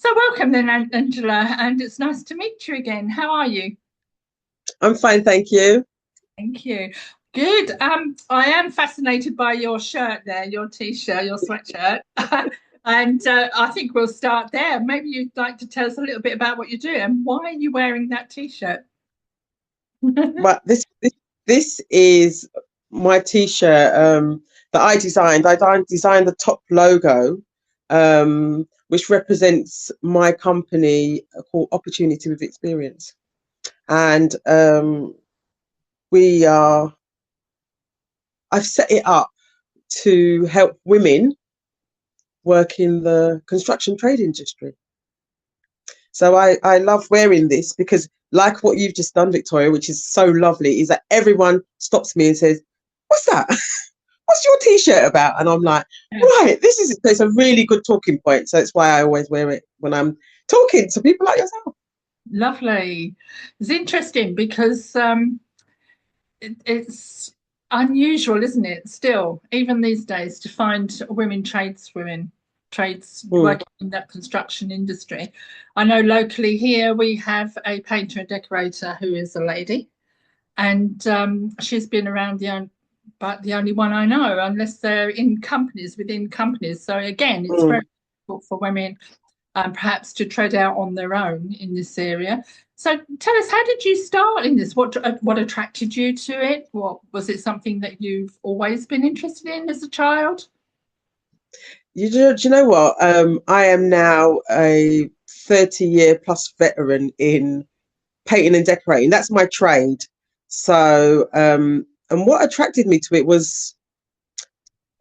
So welcome then, Angela, and it's nice to meet you again. How are you? I'm fine, thank you. Thank you. Good. I am fascinated by your shirt there, your t-shirt, your sweatshirt. And I think we'll start there. Maybe you'd like to tell us a little bit about what you do and why are you wearing that t-shirt? But this is my t-shirt that I designed. Designed the top logo, which represents my company called Opportunity with Experience, and we are. I've set it up to help women work in the construction trade industry. So I love wearing this because, like what you've just done, Victoria, which is so lovely, is that everyone stops me and says, "What's that? What's your t-shirt about?" And I'm like, "Right, this is it's a really good talking point." So it's why I always wear it when I'm talking to people like yourself. Lovely. It's interesting because it's unusual, isn't it? Still, even these days, to find women tradeswomen, trades Mm, working in that construction industry. I know locally here we have a painter and decorator who is a lady, and she's been around but the only one I know, unless they're in companies within companies. So again, it's mm. very difficult for women perhaps to tread out on their own in this area. So tell us, how did you start in this? What attracted you to it? What was it something that you've always been interested in as a child? Do you know what? I am now a 30-year plus veteran in painting and decorating. That's my trade. So, and what attracted me to it was,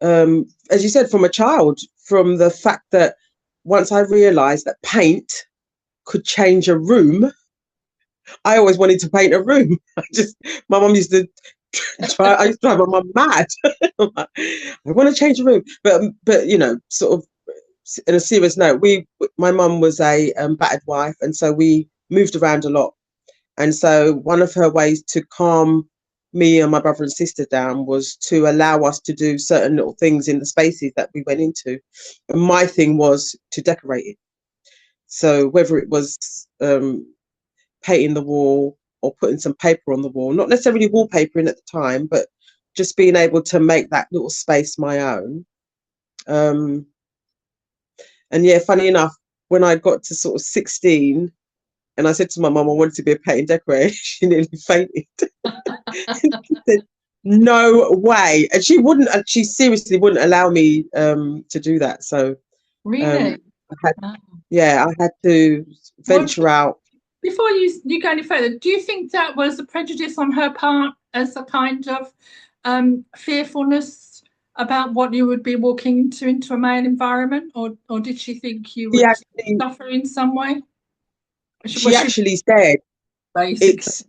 as you said, from a child, from the fact that once I realised that paint could change a room, I always wanted to paint a room. My mum used to I used to drive my mum mad. I'm like, I want to change a room, but sort of in a serious note, my mum was a battered wife, and so we moved around a lot. And so one of her ways to calm me and my brother and sister down was to allow us to do certain little things in the spaces that we went into. And my thing was to decorate it. So whether it was painting the wall or putting some paper on the wall, not necessarily wallpapering at the time, but just being able to make that little space my own. Um, and yeah, funny enough, when I got to sort of 16, and I said to my mum I wanted to be a painting decorator, she nearly fainted. She said, "No way!" And she seriously wouldn't allow me to do that. So Really? um, I had, Uh, yeah, I had to What venture out. before you go any further, do you think that was a prejudice on her part as a kind of fearfulness about what you would be walking into a male environment, or did she think you She would actually, suffer in some way? she Was she actually said, basically? "It's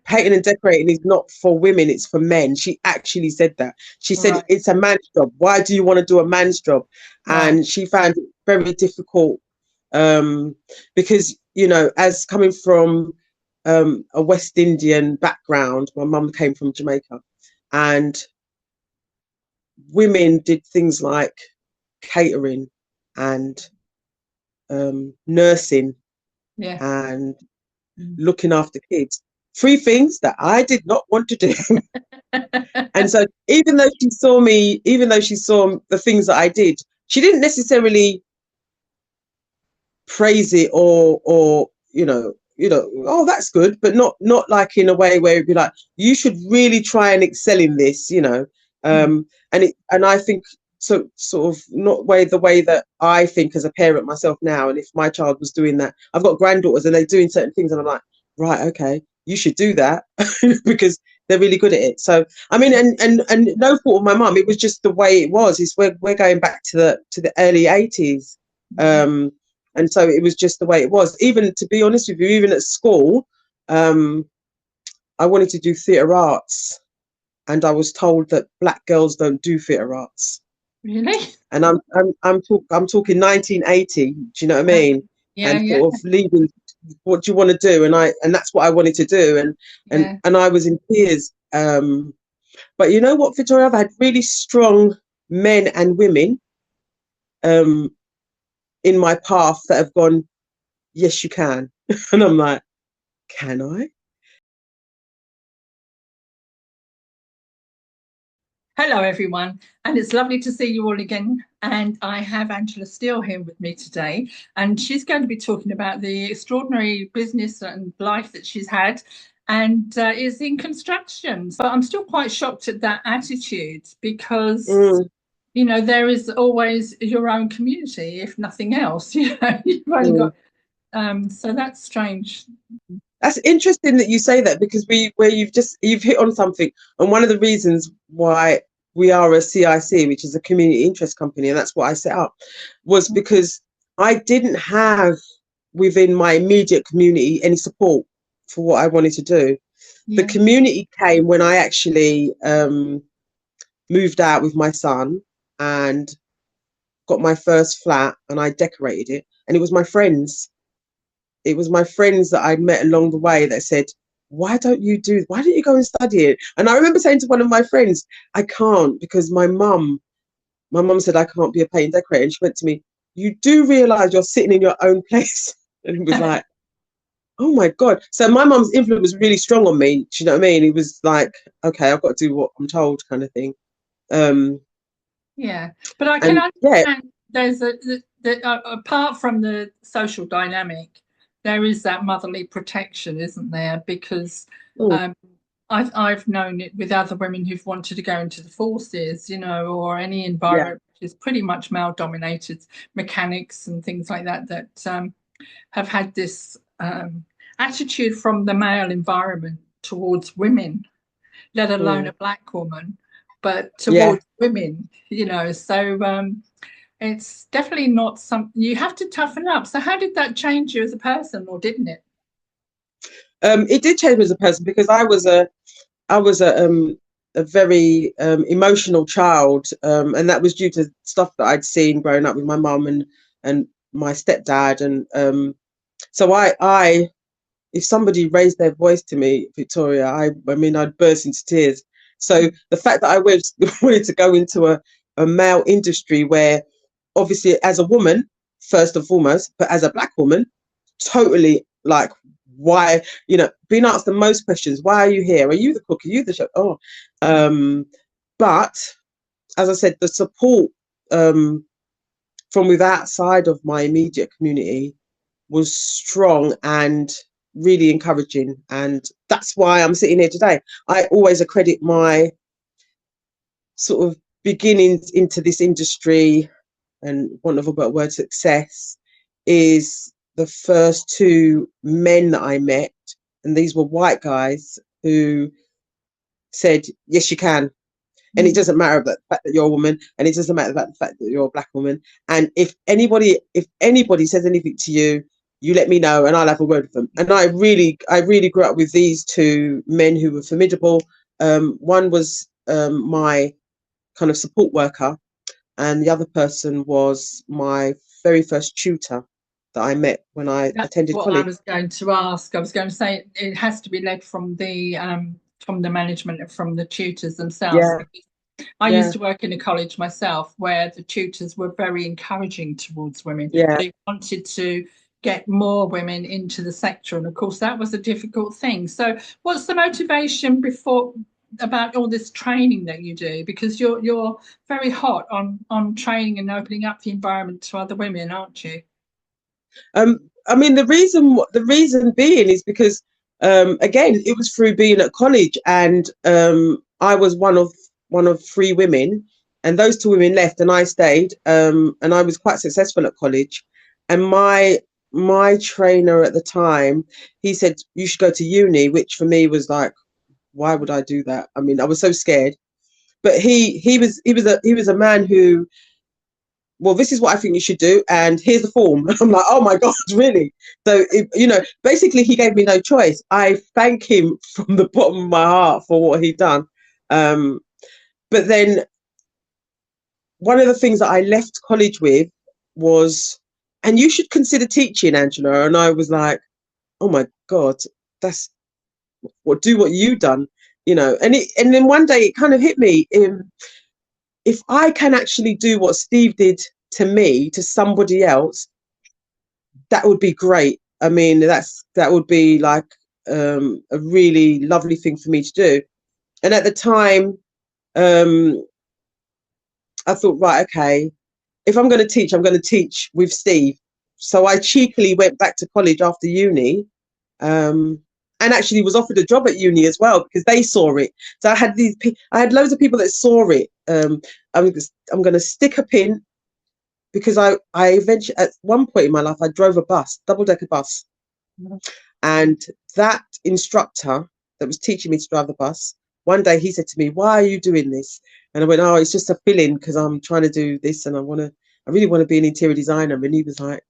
painting and decorating is not for women, it's for men." She actually said that. She said, Right, "It's a man's job. Why do you want to do a man's job?" right. And she found it very difficult, um, because, as coming from a West Indian background, my mum came from Jamaica, and women did things like catering and nursing Yeah. and looking after kids. Three things that I did not want to do. And so even though she saw the things that I did, she didn't necessarily praise it or oh, that's good, but not like in a way where it'd be like, you should really try and excel in this, and I think, so sort of not the way that I think as a parent myself now. And if my child was doing that, I've got granddaughters and they're doing certain things and I'm like, right, okay, you should do that because they're really good at it. So I mean, and no fault of my mum, it was just the way it was. Is we're going back to the early 80s. um and so it was just the way it was. Even, to be honest with you, even at school, um I wanted to do theatre arts, and I was told that black girls don't do theatre arts. Really? And I'm talking 1980. Do you know what I Yeah, mean? yeah, And yeah, sort of leading, what do you want to do? And that's what I wanted to do. And yeah. and I was in tears. But you know what, Victoria, I've had really strong men and women um in my path that have gone, yes, you can. And I'm like, can I? Hello, everyone, and it's lovely to see you all again. And I have Angela Steele here with me today, and she's going to be talking about the extraordinary business and life that she's had and is in construction. So I'm still quite shocked at that attitude because, Mm, you know, there is always your own community, if nothing else. You know, you've only mm. got, so that's strange. That's interesting that you say that, because you've hit on something. And one of the reasons why we are a CIC, which is a community interest company, and that's what I set up, was because I didn't have within my immediate community any support for what I wanted to do. The Yeah. community came when I actually moved out with my son and got my first flat, and I decorated it. And it was my friends. It was my friends that I'd met along the way that said, why don't you go and study it? And I remember saying to one of my friends, I can't, because my mum said I can't be a paint decorator. And she went to me, you do realize you're sitting in your own place? And it was like, oh my God. So my mum's influence was really strong on me. Do you know what I mean? It was like, okay, I've got to do what I'm told, kind of thing. Yeah, but I can And yeah, understand there's apart from the social dynamic, there is that motherly protection, isn't there? Because mm, um, I've known it with other women who've wanted to go into the forces, you know, or any yeah, environment which is pretty much male dominated, mechanics and things like that, that have had this attitude from the male environment towards women, let alone mm, a black woman, but yeah. towards women, you know. So it's definitely not something you have to toughen up. So how did that change you as a person, or didn't it? It did change me as a person, because I was a very emotional child, and that was due to stuff that I'd seen growing up with my mum and my stepdad, and so I if somebody raised their voice to me, Victoria, I mean, I'd burst into tears. So the fact that I wanted to go into a male industry where, obviously, as a woman, first and foremost, but as a black woman, totally like, why, being asked the most questions. Why are you here? Are you the cook? Are you the chef? Oh, but as I said, the support from with outside of my immediate community was strong and really encouraging. And that's why I'm sitting here today. I always accredit my sort of beginnings into this industry, and one of a better word, success, is the first two men that I met. And these were white guys who said, yes, you can. And it doesn't matter about the fact that you're a woman, and it doesn't matter about the fact that you're a black woman. And if anybody says anything to you, you let me know, and I'll have a word with them. And I really grew up with these two men who were formidable. One was my kind of support worker, and the other person was my very first tutor that I met when I That's attended what I college. was going to ask. I was going to say it has to be led from the management and from the tutors themselves. Yeah, Because I used yeah, to work in a college myself where the tutors were very encouraging towards women. yeah. They wanted to get more women into the sector, and of course that was a difficult thing. So what's the motivation before about all this training that you do? Because you're very hot on training and opening up the environment to other women, aren't you? I mean, the reason being is because, again, it was through being at college, and I was one of three women, and those two women left, and I stayed, and I was quite successful at college, and my trainer at the time, he said you should go to uni, which for me was like, why would I do that? I mean, I was so scared. But he was a man who, well, this is what I think you should do, and here's the form. I'm like, oh my God, really? So, basically, he gave me no choice. I thank him from the bottom of my heart for what he'd done. Um, but then one of the things that I left college with was, and you should consider teaching, Angela. And I was like, oh my God, that's do what you've done, and then one day it kind of hit me. If I can actually do what Steve did to me, to somebody else, that would be great. I mean, that would be like a really lovely thing for me to do. And at the time, I thought, right, okay, if I'm going to teach with Steve. So I cheekily went back to college after uni, and actually was offered a job at uni as well because they saw it. So I had loads of people that saw it. I'm going to stick a pin because I eventually, at one point in my life, I drove a bus, double-decker bus. And that instructor that was teaching me to drive the bus, one day he said to me, "Why are you doing this?" And I went, "Oh, it's just a fill-in because I'm trying to do this and I really want to be an interior designer." And he was like,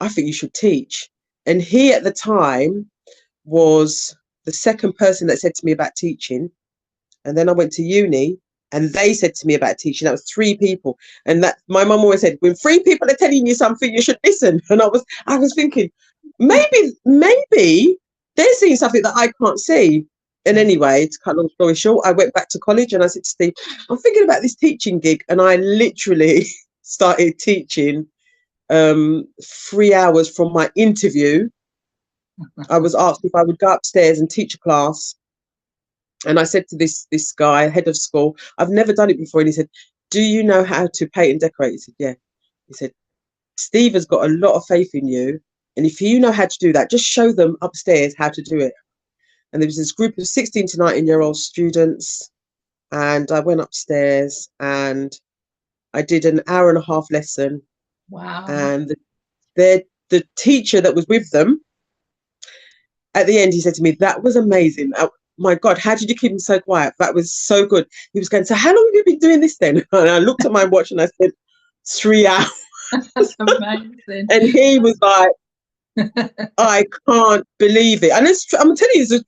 "I think you should teach." And he at the time was the second person that said to me about teaching. And then I went to uni and they said to me about teaching. That was 3 people. And that my mum always said, when 3 people are telling you something, you should listen. And I was thinking, maybe they're seeing something that I can't see. And anyway, to cut a long story short, I went back to college and I said to Steve, "I'm thinking about this teaching gig." And I literally started teaching 3 hours from my interview. I was asked if I would go upstairs and teach a class. And I said to this guy, head of school, "I've never done it before." And he said, "Do you know how to paint and decorate?" He said, "Yeah." He said, "Steve has got a lot of faith in you. And if you know how to do that, just show them upstairs how to do it." And there was this group of 16 to 19-year-old students. And I went upstairs and I did an hour and a half lesson. Wow. And the teacher that was with them, at the end, he said to me, "That was amazing. My God, how did you keep him so quiet? That was so good." He was going, "So how long have you been doing this then?" And I looked at my watch and I said, 3 hours. That's amazing. And he was like, "I can't believe it." And I'm telling you, it's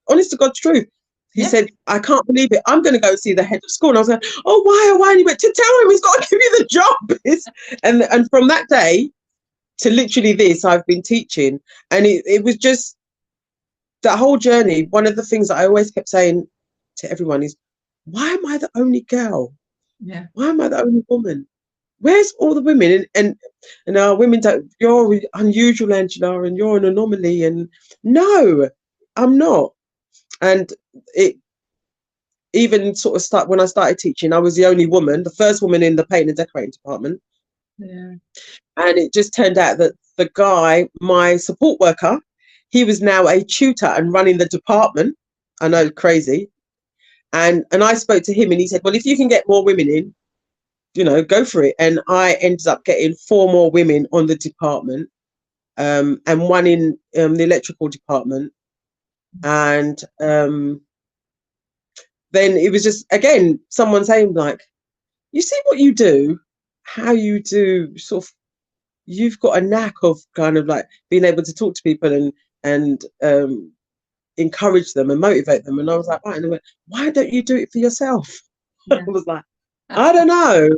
honest to God's truth. He said, "I can't believe it. I'm going to go see the head of school." And I was like, "Oh, why? Oh, why?" And he went, "To tell him he's got to give you the job." And from that day to literally this, I've been teaching. And it was just that whole journey. One of the things that I always kept saying to everyone is, why am I the only girl? Yeah. Why am I the only woman? Where's all the women? And women don't, "You're unusual, Angela, and you're an anomaly." And no, I'm not. And it even sort of when I started teaching, I was the only woman, the first woman in the paint and decorating department. Yeah. And it just turned out that the guy, my support worker, he was now a tutor and running the department. I know, crazy. And I spoke to him and he said, "Well, if you can get more women in, go for it." And I ended up getting 4 more women on the department, and 1 in the electrical department. And then it was just, again, someone saying like, "You see what you do, how you do sort of, you've got a knack of kind of like being able to talk to people and encourage them and motivate them." And I was like, right. And they went, "Why don't you do it for yourself?" Yeah. I was like, I don't know.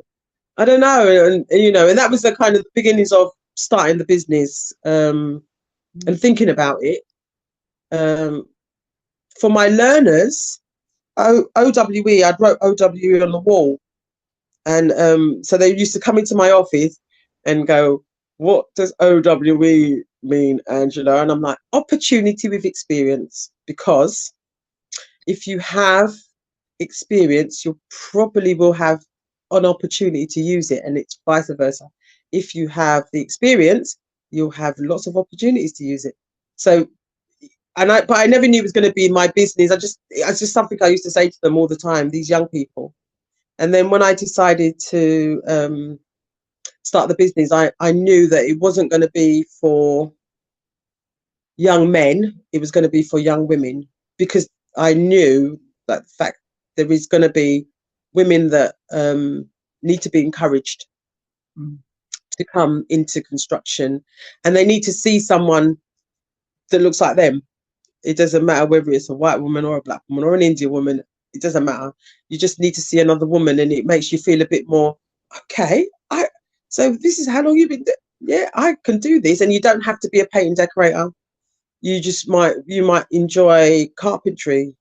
And that was the kind of beginnings of starting the business, and thinking about it. For my learners, OWE, I'd wrote OWE on the wall. And so they used to come into my office and go, "What does OWE mean, Angela?" And I'm like, "Opportunity with experience." Because if you have experience, you probably will have an opportunity to use it, and it's vice versa. If you have the experience, you'll have lots of opportunities to use it. So, but I never knew it was going to be my business. It's just something I used to say to them all the time, these young people. And then when I decided to start the business, I knew that it wasn't going to be for young men. It was going to be for young women, because I knew that the fact there is going to be women that need to be encouraged to come into construction, and they need to see someone that looks like them. It doesn't matter whether it's a white woman or a black woman or an Indian woman. It doesn't matter. You just need to see another woman, and it makes you feel a bit more, okay, so this is how long you've been yeah, I can do this. And you don't have to be a paint and decorator. You might enjoy carpentry.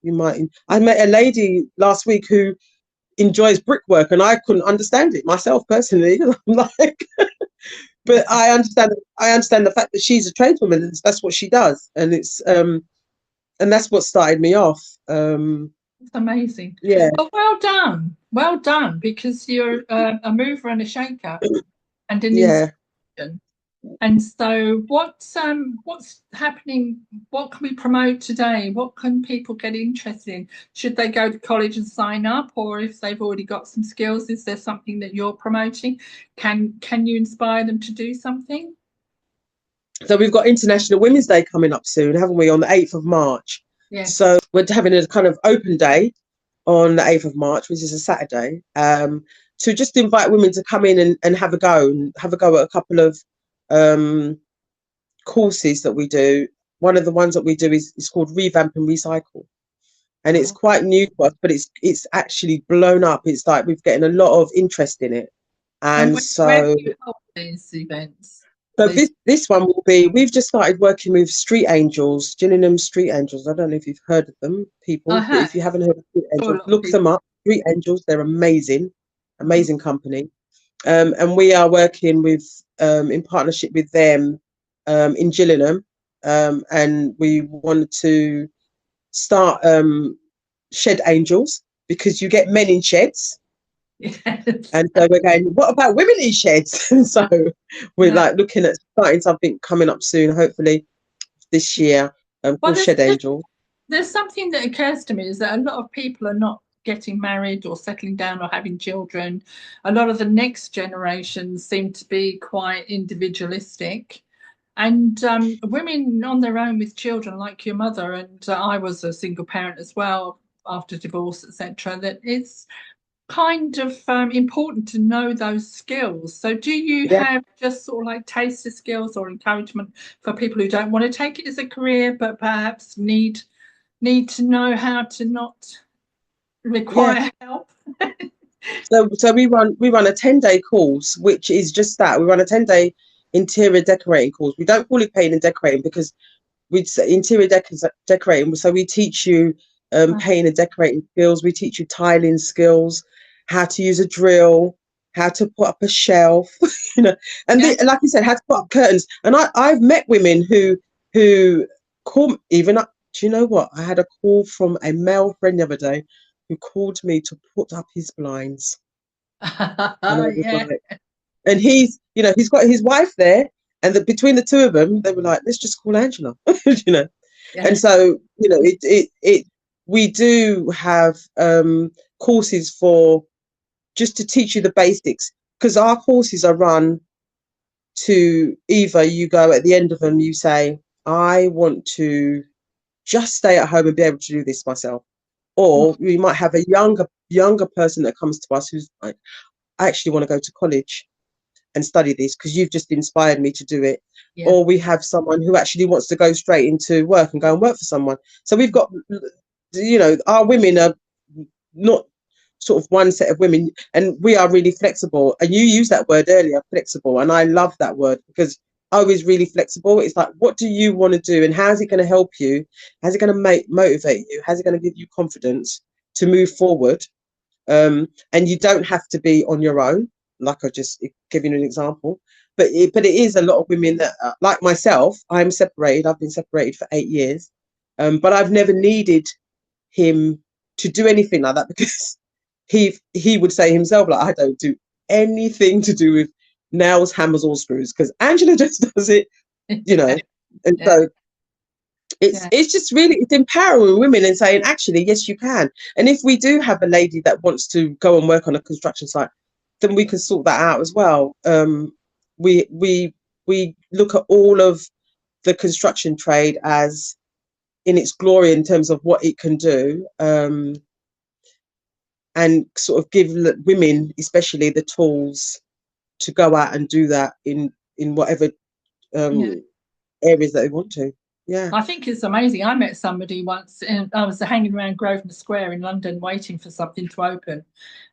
I met a lady last week who enjoys brickwork, and I couldn't understand it myself personally. I'm like, But I understand the fact that she's a tradeswoman, and that's what she does, and that's what started me off. It's amazing. Yeah, Well done, because you're a mover and a shaker and an yeah. inspiration. And so, what's happening? What can we promote today? What can people get interested in? Should they go to college and sign up, or if they've already got some skills, is there something that you're promoting? Can you inspire them to do something? So we've got International Women's Day coming up soon, haven't we? On the 8th of March. Yes. So we're having a kind of open day on the 8th of March, which is a Saturday, to just invite women to come in and have a go at a couple of um, courses that we do. One of the ones that we do is called Revamp and Recycle. And it's Oh. quite new to us, but it's actually blown up. It's like we've getting a lot of interest in it. And And where do so you hold these events? So These, this one will be. We've just started working with Street Angels, Gillingham Street Angels. I don't know if you've heard of them, I people, but have. if you haven't heard of Street Sure, a Angels, lot of look them people. up. Street Angels, they're amazing, Mhm. amazing company. And we are working with in partnership with them in Gillingham, and we wanted to start Shed Angels because you get men in sheds. Yes. And so we're going, what about women in sheds? And so we're Yeah. like looking at starting something coming up soon, hopefully this year, Well, called Shed Angel. there's something that occurs to me is that a lot of people are not getting married or settling down or having children. A lot of the next generation seem to be quite individualistic. And women on their own with children, like your mother, and I was a single parent as well after divorce, etc., that it's kind of important to know those skills. So, do you Yeah, have just sort of like taster skills or encouragement for people who don't want to take it as a career, but perhaps need to know how to not yeah. require help? So we run a 10-day course, which is just that. We run a 10-day interior decorating course. We don't call it painting and decorating because we say interior decorating. So we teach you painting and decorating skills. We teach you tiling skills, how to use a drill, how to put up a shelf, you know, and Yeah. like you said, how to put up curtains. And I've met women who call even up. Do you know what? I had a call from a male friend the other day who called me to put up his blinds, and I was Yeah. like, and he's got his wife there, and between the two of them, they were like, let's just call Angela, you know. And Yeah. so, we do have courses for just to teach you the basics because our courses are run to either you go at the end of them, you say, I want to just stay at home and be able to do this myself. Or we might have a younger person that comes to us who's like, I actually want to go to college and study this because you've just inspired me to do it. Yeah. Or we have someone who actually wants to go straight into work and go and work for someone. So we've got, our women are not sort of one set of women, and we are really flexible. And you used that word earlier, flexible, and I love that word because I was really flexible. It's like, what do you want to do, and how's it going to help you? How's it going to motivate you? How's it going to give you confidence to move forward? And you don't have to be on your own, like I just giving an example. But it is a lot of women that, like myself, I'm separated. I've been separated for 8 years, but I've never needed him to do anything like that because he would say himself, like, I don't do anything to do with nails, hammers, or screws because Angela just does it, you know. And Yeah. so it's Yeah. it's just really, it's empowering women and saying, actually, yes, you can. And if we do have a lady that wants to go and work on a construction site, then we can sort that out as well. We look at all of the construction trade as in its glory in terms of what it can do, and sort of give women, especially, the tools to go out and do that in whatever Yeah. areas that they want to. Yeah. I think it's amazing. I met somebody once, and I was hanging around Grosvenor Square in London waiting for something to open.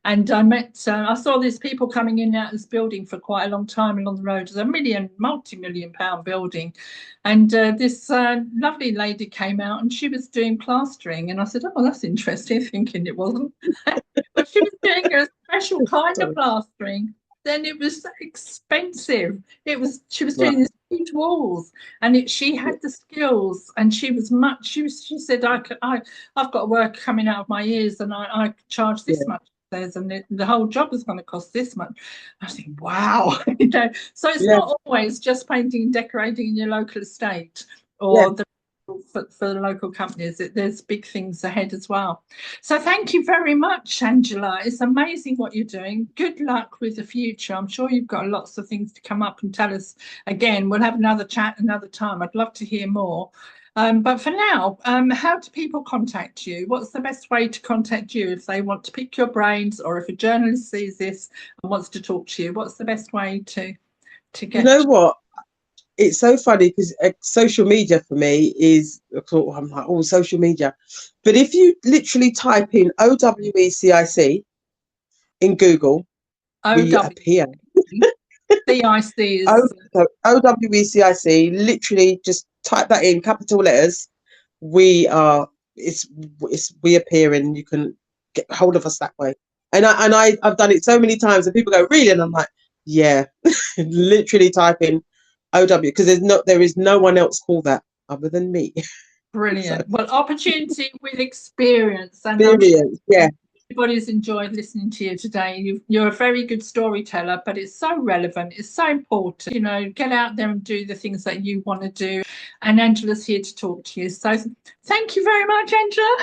And I saw these people coming in and out of this building for quite a long time along the road. It's a multi-million pound building. And this lovely lady came out and she was doing plastering. And I said, oh, that's interesting, thinking it wasn't. But she was doing a special kind of Sorry. plastering then it was so expensive. She was Right. doing these huge walls, and she had the skills, and she said, I've got work coming out of my ears, and I charge this Yeah. much. And the whole job is going to cost this much. I think, wow, you know. So it's Yeah. not always just painting and decorating in your local estate Yeah. or for the local companies. There's big things ahead as well. So thank you very much, Angela. It's amazing what you're doing. Good luck with the future. I'm sure you've got lots of things to come up and tell us again. We'll have another chat another time. I'd love to hear more. But for now, how do people contact you? What's the best way to contact you if they want to pick your brains, or if a journalist sees this and wants to talk to you? What's the best way to You get? know what? It's so funny because social media for me is, I'm like, oh, social media. But if you literally type in OWECIC in Google, we OWCIC appear. is OWECIC, literally just type that in capital letters. We are, we appear, and you can get hold of us that way. And I've done it so many times, and people go, really? And I'm like, yeah, literally type in OW, because there is no one else called that other than me. So, brilliant. Well, opportunity with experience, and I'm sure experience, yeah. everybody's enjoyed listening to you today. You're a very good storyteller, but it's so relevant. It's so important. You know, get out there and do the things that you want to do. And Angela's here to talk to you. So thank you very much, Angela.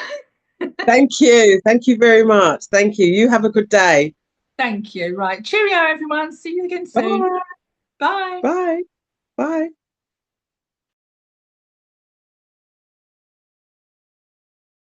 Thank you. Thank you very much. Thank you. You have a good day. Thank you. Right. Cheerio, everyone. See you again soon. Bye. Bye. Bye. Bye.